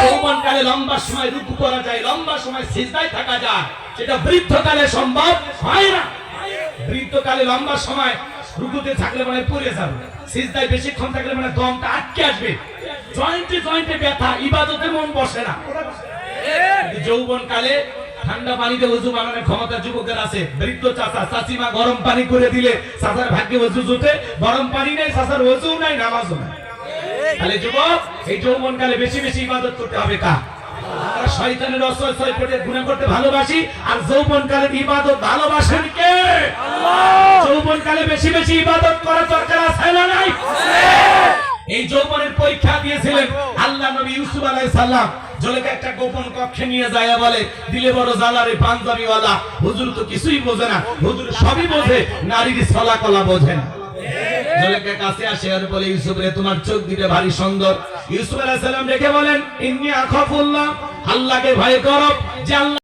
যৌবনকালে লম্বা সময় রুকু করা যায়, লম্বা সময় সিজদায় থাকা যায়, সেটা বৃদ্ধকালে সম্ভব হয় না। বৃদ্ধকালে লম্বা সময় রুকুতে থাকলে মানে পড়ে যাবে, সিজদায় বেশিক্ষণ থাকলে মানে দমটা আটকে আসবে, জয়েন্টে জয়েন্টে ব্যথা, ইবাদতে মন বসে না। যৌবনকালে ঠান্ডা পানিতে ওযু বানানোর ক্ষমতা যুবকের আছে। বৃদ্ধ চাচা চাচিমা গরম পানি করে দিলে চাচার ভাগ্যে ওযু জুটে, গরম পানি নেই, চাচার ওযু নাই, নামাজও নাই। তাহলে যুবক, এই যৌবনকালে বেশি বেশি ইবাদত করতে হবে কার? আমরা শয়তানের অসয় করে গুনাহ করতে ভালোবাসি, আর যৌবনকালে ইবাদত ভালোবাসেন কে? আল্লাহ। যৌবনকালে বেশি বেশি ইবাদত করা দরকার আছে না নাই? এই যৌবনের পরীক্ষা দিয়েছিলেন আল্লাহ নবী ইউসুফ আলাইহিস সালাম। জলেকে একটা গোপন কক্ষে নিয়ে যায়, বলে দিলে বড় জালারে পাঞ্জাবিওয়ালা, হুজুর তো কিছুই বোঝে না, হুজুর সবই বোঝে, নারীর ছলা কলা বোঝে না। জলেকে কাছে আসে আর বলে, ইউসুফ রে, তোমার চোখ দুটো ভারী সুন্দর। ইউসুফ আলাইহিস সালাম দেখে বলেন, ইন্নী আখাফুল্লাহ, আল্লাহকে ভয় করো, যে আল্লাহ